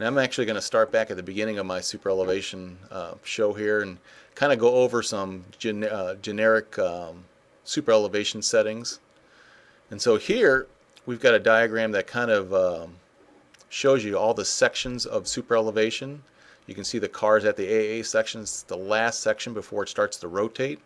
And I'm actually going to start back at the beginning of my superelevation show here and kind of go over some generic superelevation settings. And so here we've got a diagram that kind of shows you all the sections of superelevation. You can see the cars at the AA section. It's the last section before it starts to rotate.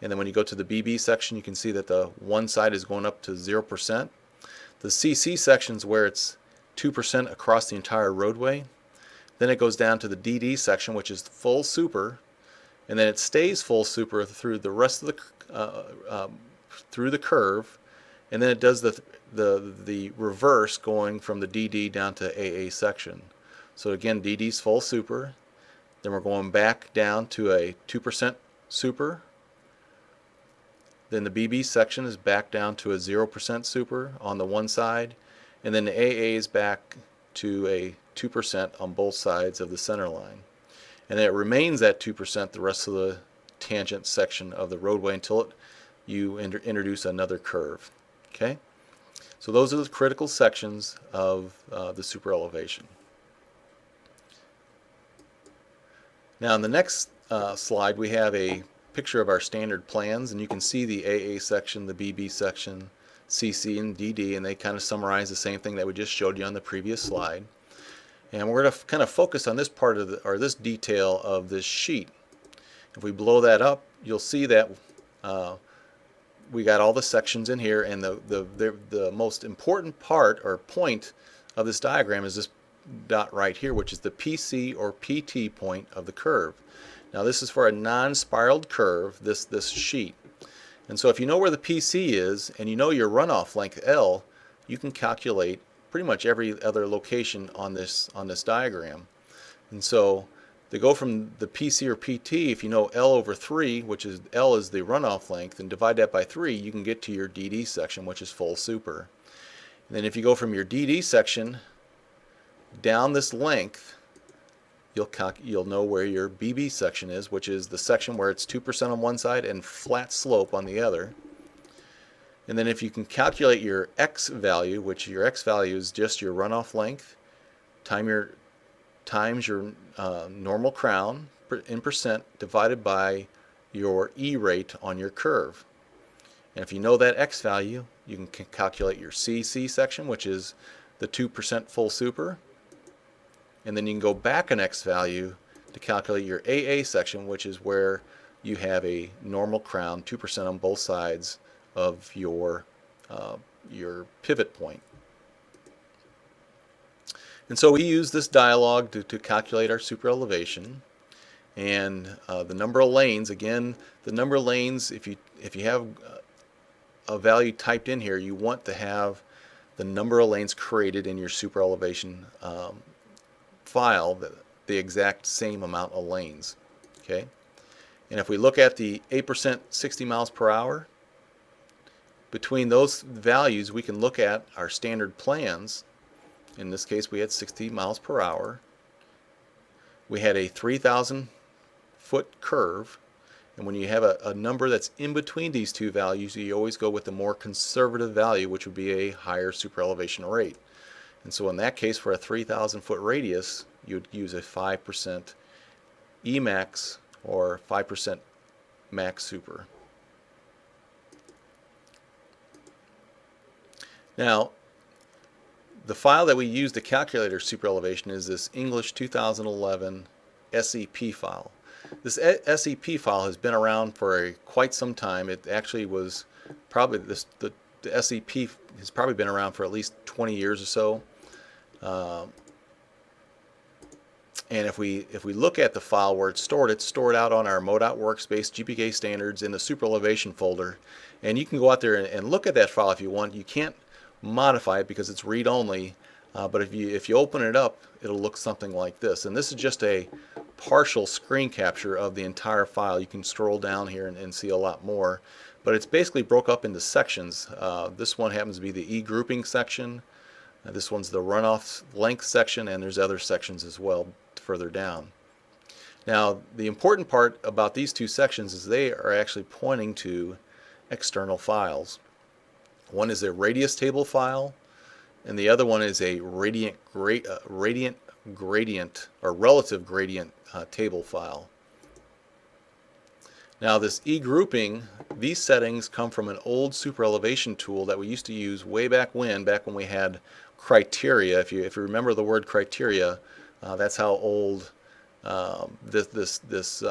And then when you go to the BB section, you can see that the one side is going up to 0%. The CC section is where it's 2% across the entire roadway. Then it goes down to the DD section, which is full super, and then it stays full super through the rest of the through the curve, and then it does the reverse, going from the DD down to AA section. So again, DD's full super, then we're going back down to a 2% super. Then the BB section is back down to a 0% super on the one side, and then the AA is back to a 2% on both sides of the center line. And then it remains at 2% the rest of the tangent section of the roadway until you introduce another curve. Okay? So those are the critical sections of the superelevation. Now in the next slide we have a picture of our standard plans, and you can see the AA section, the BB section, CC and DD, and they kind of summarize the same thing that we just showed you on the previous slide. And we're going to kind of focus on this part of this detail of this sheet. If we blow that up, you'll see that we got all the sections in here, and the most important part or point of this diagram is this dot right here, which is the PC or PT point of the curve. Now this is for a non-spiraled curve, this sheet. And so if you know where the PC is and you know your runoff length L, you can calculate pretty much every other location on this diagram. And so to go from the PC or PT, if you know L over 3, which is L is the runoff length, and divide that by 3, you can get to your DD section, which is full super. And then if you go from your DD section down this length, you'll know where your BB section is, which is the section where it's 2% on one side and flat slope on the other. And then if you can calculate your X value, which your X value is just your runoff length times your normal crown in percent divided by your E rate on your curve. And if you know that X value, you can calculate your CC section, which is the 2% full super. And then you can go back an X value to calculate your AA section, which is where you have a normal crown, 2% on both sides of your pivot point. And so we use this dialog to calculate our superelevation. And the number of lanes, again, the number of lanes, if you have a value typed in here, you want to have the number of lanes created in your superelevation file, the exact same amount of lanes. Okay, and if we look at the 8% 60 miles per hour, between those values we can look at our standard plans. In this case we had 60 miles per hour. We had a 3,000 foot curve, and when you have a number that's in between these two values, you always go with the more conservative value, which would be a higher superelevation rate. And so in that case, for a 3,000 foot radius, you would use a 5% Emax or 5% max super. Now, the file that we use to calculate our superelevation is this English 2011 SEP file. This SEP file has been around for quite some time. It actually was probably the SEP has probably been around for at least 20 years or so. And if we look at the file where it's stored out on our MoDOT workspace, GPK standards, in the superelevation folder. And you can go out there and look at that file if you want. You can't modify it because it's read-only, but if you open it up, it'll look something like this. And this is just a partial screen capture of the entire file. You can scroll down here and see a lot more, but it's basically broke up into sections. This one happens to be the E grouping section. This one's the runoff length section, and there's other sections as well further down. Now, the important part about these two sections is they are actually pointing to external files. One is a radius table file, and the other one is a radiant gradient or relative gradient table file. Now this E-grouping, these settings come from an old superelevation tool that we used to use way back when we had criteria. If you remember the word criteria, that's how old this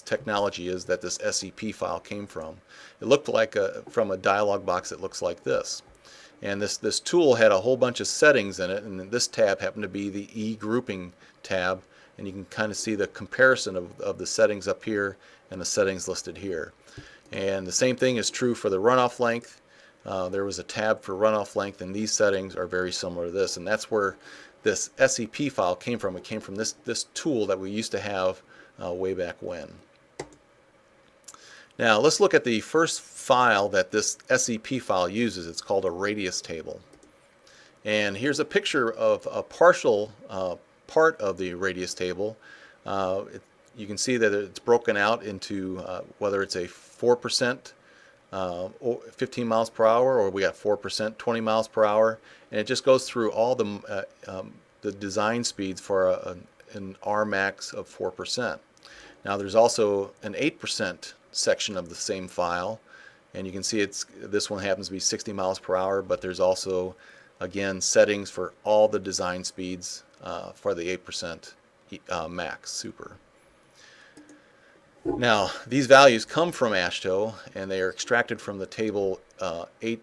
technology is that this SEP file came from. It looked like from a dialog box. It looks like this, and this tool had a whole bunch of settings in it, and this tab happened to be the E-grouping tab, and you can kind of see the comparison of the settings up here and the settings listed here. And the same thing is true for the runoff length. There was a tab for runoff length, and these settings are very similar to this, and that's where this SEP file came from. It came from this tool that we used to have way back when. Now let's look at the first file that this SEP file uses. It's called a radius table, and here's a picture of a partial part of the radius table. You can see that it's broken out into whether it's a 4% 15 miles per hour, or we got 4% 20 miles per hour, and it just goes through all the design speeds for an R max of 4%. Now there's also an 8% section of the same file, and you can see this one happens to be 60 miles per hour, but there's also again settings for all the design speeds for the 8% max super. Now these values come from AASHTO, and they are extracted from the table 3-8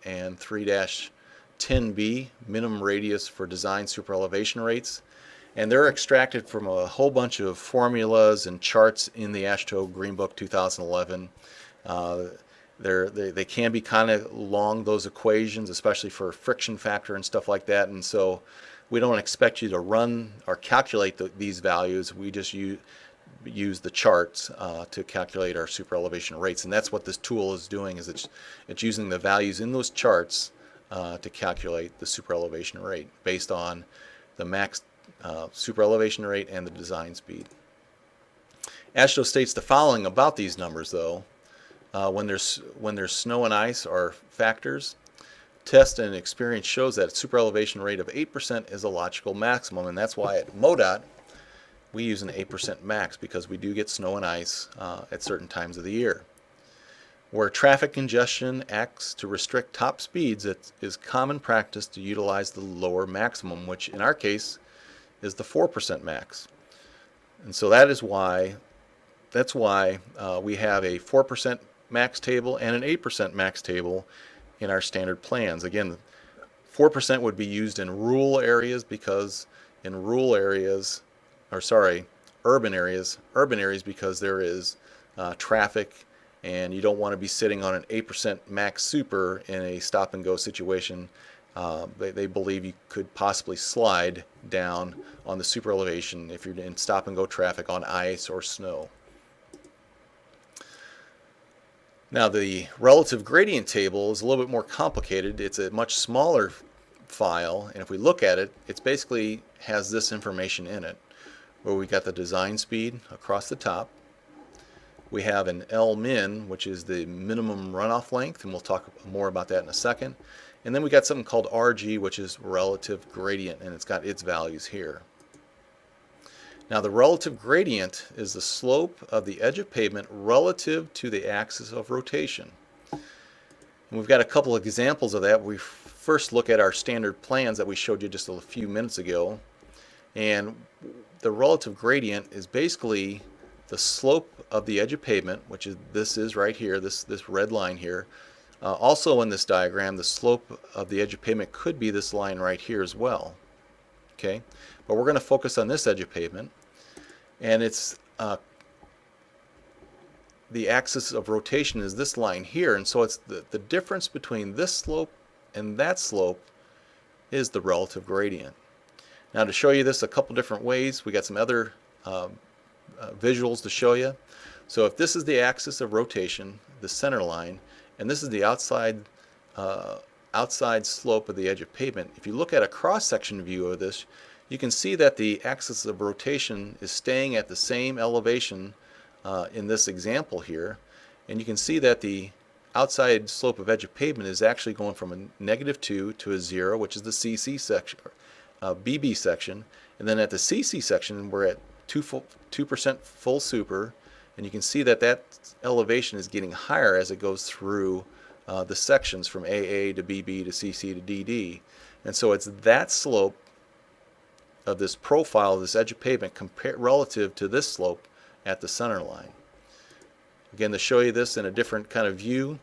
and 3-10B, minimum radius for design superelevation rates, and they're extracted from a whole bunch of formulas and charts in the AASHTO Green Book 2011. They can be kind of long, those equations, especially for friction factor and stuff like that, and so we don't expect you to run or calculate these values. We just use the charts to calculate our superelevation rates, and that's what this tool is doing. Is it's using the values in those charts to calculate the superelevation rate based on the max superelevation rate and the design speed. AASHTO states the following about these numbers, though. When there's snow and ice are factors, test and experience shows that a superelevation rate of 8% is a logical maximum, and that's why at MoDOT we use an 8% max, because we do get snow and ice at certain times of the year. Where traffic congestion acts to restrict top speeds, it is common practice to utilize the lower maximum, which in our case is the 4% max. And so that's why we have a 4% max table and an 8% max table in our standard plans. Again, 4% would be used in rural areas, because in urban areas because there is traffic, and you don't want to be sitting on an 8% max super in a stop and go situation. They believe you could possibly slide down on the superelevation if you're in stop and go traffic on ice or snow. Now the relative gradient table is a little bit more complicated. It's a much smaller file, and if we look at it, it basically has this information in it, where we got the design speed across the top. We have an L-min, which is the minimum runoff length, and we'll talk more about that in a second. And then we got something called RG, which is relative gradient, and it's got its values here. Now the relative gradient is the slope of the edge of pavement relative to the axis of rotation. And we've got a couple of examples of that. We first look at our standard plans that we showed you just a few minutes ago, and the relative gradient is basically the slope of the edge of pavement, which is this is right here, this red line here. Also in this diagram, the slope of the edge of pavement could be this line right here as well. Okay, but we're going to focus on this edge of pavement, and it's the axis of rotation is this line here, and so it's the difference between this slope and that slope is the relative gradient. Now to show you this a couple different ways, we got some other visuals to show you. So if this is the axis of rotation, the center line, and this is the outside slope of the edge of pavement, if you look at a cross-section view of this, you can see that the axis of rotation is staying at the same elevation in this example here, and you can see that the outside slope of edge of pavement is actually going from a -2 to a 0, which is the CC section, BB section. And then at the CC section, we're at 2% full super. And you can see that that elevation is getting higher as it goes through the sections from AA to BB to CC to DD. And so it's that slope of this profile of this edge of pavement relative to this slope at the center line. Again, to show you this in a different kind of view,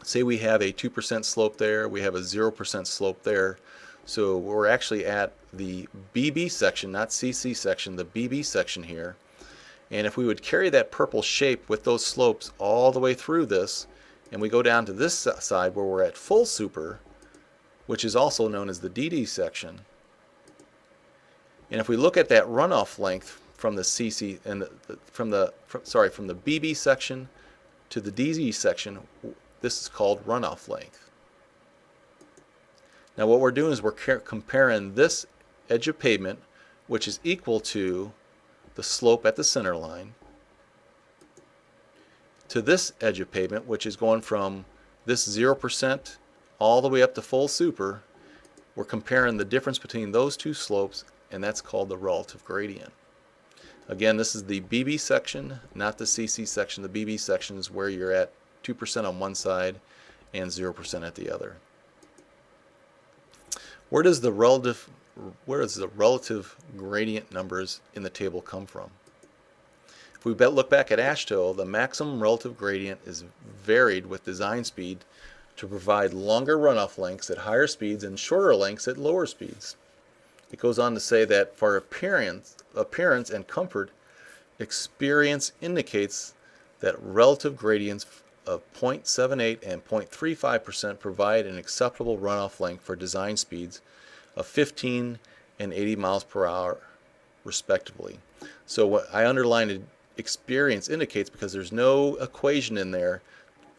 say we have a 2% slope there, we have a 0% slope there. So we're actually at the BB section, not CC section, the BB section here. And if we would carry that purple shape with those slopes all the way through this, and we go down to this side where we're at full super, which is also known as the DD section. And if we look at that runoff length from the CC and from the BB section to the DD section, this is called runoff length. Now what we're doing is we're comparing this edge of pavement, which is equal to the slope at the center line, to this edge of pavement, which is going from this 0% all the way up to full super. We're comparing the difference between those two slopes, and that's called the relative gradient. Again, this is the BB section, not the CC section. The BB section is where you're at 2% on one side and 0% at the other. Where does the relative gradient numbers in the table come from? If we look back at AASHTO, the maximum relative gradient is varied with design speed to provide longer runoff lengths at higher speeds and shorter lengths at lower speeds. It goes on to say that for appearance and comfort, experience indicates that relative gradients of 0.78 and 0.35% provide an acceptable runoff length for design speeds of 15 and 80 miles per hour respectively. So what I underlined experience indicates because there's no equation in there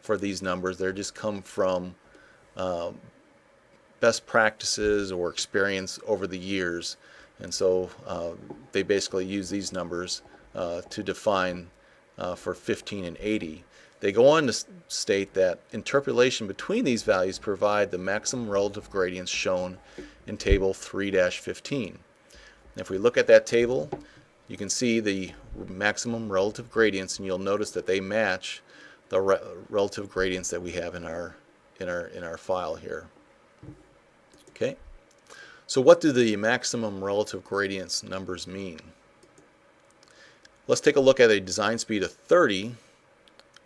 for these numbers. They just come from best practices or experience over the years, and so they basically use these numbers to define for 15 and 80. They go on to state that interpolation between these values provide the maximum relative gradients shown in table 3-15. If we look at that table, you can see the maximum relative gradients, and you'll notice that they match the relative gradients that we have in our file here. Okay, so what do the maximum relative gradients numbers mean? Let's take a look at a design speed of 30.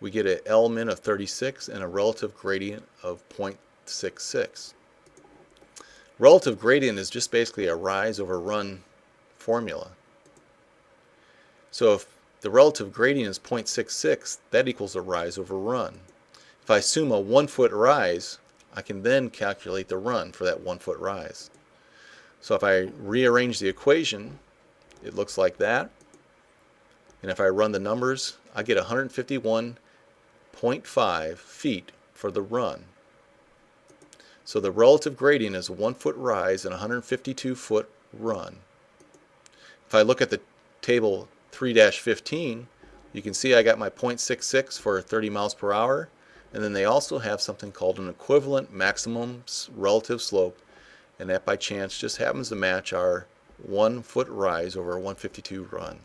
We get an L-min of 36 and a relative gradient of 0.66. Relative gradient is just basically a rise over run formula. So if the relative gradient is 0.66, that equals a rise over run. If I assume a 1 foot rise, I can then calculate the run for that 1 foot rise. So if I rearrange the equation, it looks like that. And if I run the numbers, I get 151.5 feet for the run. So the relative gradient is a 1 foot rise and a 152 foot run. If I look at the table 3-15, you can see I got my 0.66 for 30 miles per hour, and then they also have something called an equivalent maximum relative slope, and that by chance just happens to match our 1 foot rise over a 152 run.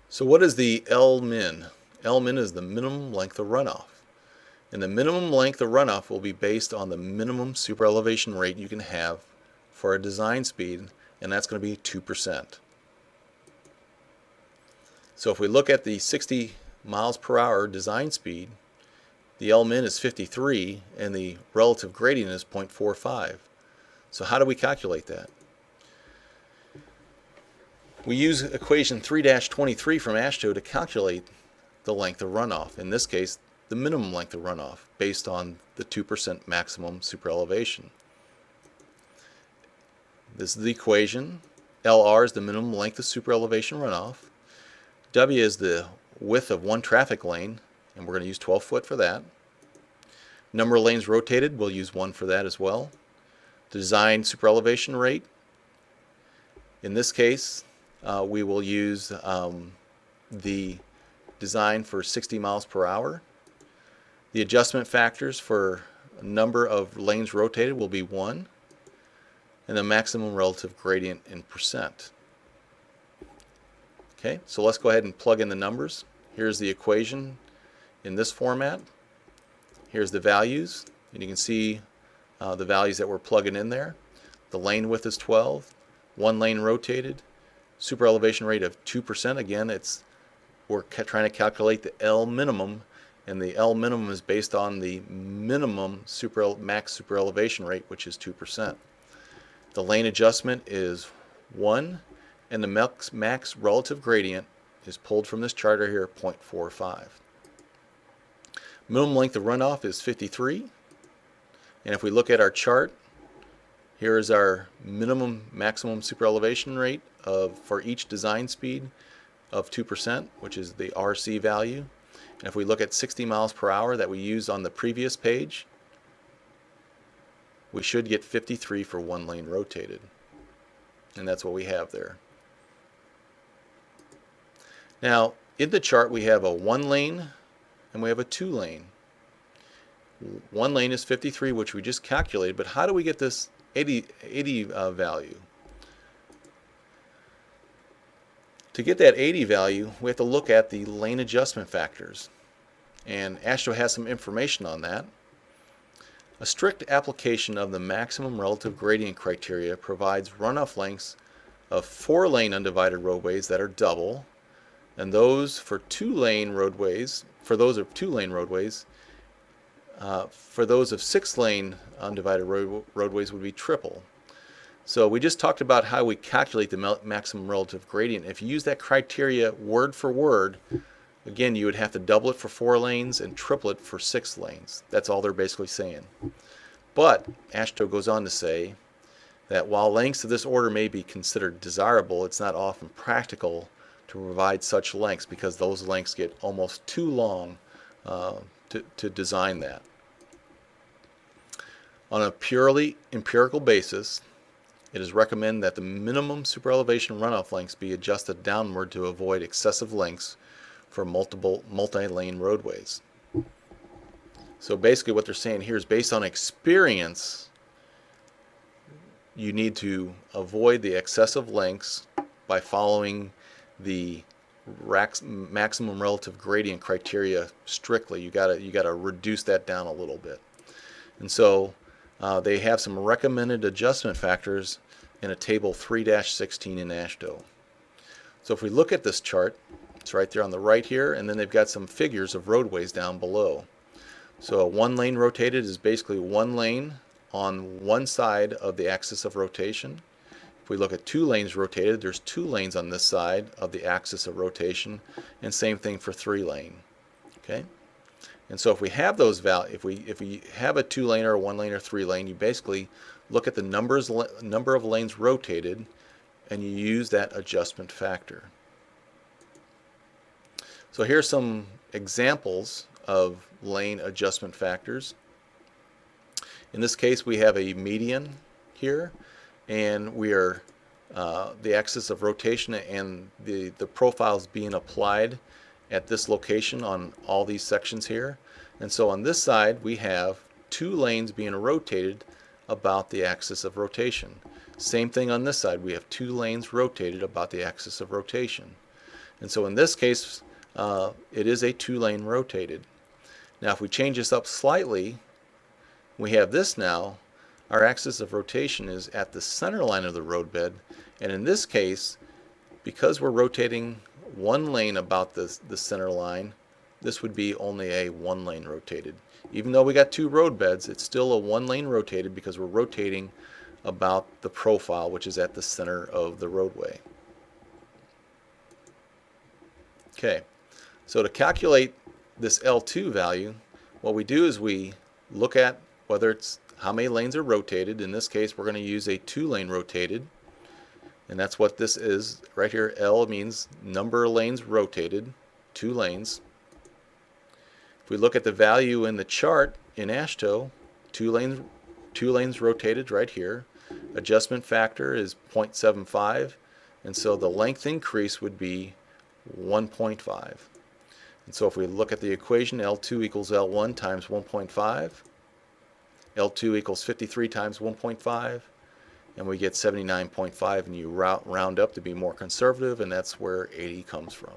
So what is the L-min? L-min is the minimum length of runoff. And the minimum length of runoff will be based on the minimum superelevation rate you can have for a design speed, and that's going to be 2%. So if we look at the 60 miles per hour design speed, the L-min is 53 and the relative gradient is 0.45. So how do we calculate that? We use equation 3-23 from AASHTO to calculate the length of runoff. In this case, the minimum length of runoff based on the 2% maximum superelevation. This is the equation. LR is the minimum length of superelevation runoff. W is the width of one traffic lane, and we're going to use 12 foot for that. Number of lanes rotated, we'll use 1 for that as well. The design superelevation rate, in this case, we will use the designed for 60 miles per hour. The adjustment factors for number of lanes rotated will be 1, and the maximum relative gradient in percent. Okay, so let's go ahead and plug in the numbers. Here's the equation in this format. Here's the values, and you can see the values that we're plugging in there. The lane width is 12, 1 lane rotated, super elevation rate of 2%. Again, we're trying to calculate the L minimum, and the L minimum is based on the minimum max super elevation rate, which is 2%. The lane adjustment is 1, and the max relative gradient is pulled from this chart here, 0.45. Minimum length of runoff is 53, and if we look at our chart, here is our minimum maximum super elevation rate for each design speed of 2%, which is the RC value. And if we look at 60 miles per hour that we used on the previous page, we should get 53 for 1 lane rotated. And that's what we have there. Now, in the chart we have a 1 lane and we have a 2 lane. 1 lane is 53, which we just calculated, but how do we get this 80 value? To get that 80 value, we have to look at the lane adjustment factors, and AASHTO has some information on that. A strict application of the maximum relative gradient criteria provides runoff lengths of 4-lane undivided roadways that are double, and those for 2-lane roadways, for those of 6-lane undivided roadways would be triple. So we just talked about how we calculate the maximum relative gradient. If you use that criteria word for word, again, you would have to double it for 4 lanes and triple it for 6 lanes. That's all they're basically saying. But AASHTO goes on to say that while lengths of this order may be considered desirable, it's not often practical to provide such lengths because those lengths get almost too long to design that. On a purely empirical basis, it is recommended that the minimum superelevation runoff lengths be adjusted downward to avoid excessive lengths for multi-lane roadways. So basically what they're saying here is based on experience, you need to avoid the excessive lengths by following the maximum relative gradient criteria strictly. You gotta reduce that down a little bit. And so they have some recommended adjustment factors in a table 3-16 in AASHTO. So if we look at this chart, it's right there on the right here, and then they've got some figures of roadways down below. So a 1 lane rotated is basically 1 lane on one side of the axis of rotation. If we look at 2 lanes rotated, there's 2 lanes on this side of the axis of rotation, and same thing for 3 lane. Okay? And so if we have those values, if we have a 2 lane or a 1 lane or 3 lane, you basically look at the number of lanes rotated and you use that adjustment factor. So here's some examples of lane adjustment factors. In this case we have a median here, and we are the axis of rotation and the profile is being applied at this location on all these sections here. And so on this side we have 2 lanes being rotated about the axis of rotation. Same thing on this side, we have 2 lanes rotated about the axis of rotation. And so in this case it is a 2 lane rotated. Now if we change this up slightly, we have this now, our axis of rotation is at the center line of the roadbed, and in this case, because we're rotating 1 lane about the center line, this would be only a 1 lane rotated. Even though we got 2 roadbeds, it's still a 1 lane rotated because we're rotating about the profile, which is at the center of the roadway. Okay, so to calculate this L2 value, what we do is we look at whether it's how many lanes are rotated. In this case we're going to use a 2 lane rotated, and that's what this is right here. L means number of lanes rotated, 2 lanes. If we look at the value in the chart in AASHTO, 2 lanes rotated right here. Adjustment factor is 0.75, and so the length increase would be 1.5. And so if we look at the equation, L2 equals L1 times 1.5. L2 equals 53 times 1.5. And we get 79.5, and you round up to be more conservative, and that's where 80 comes from.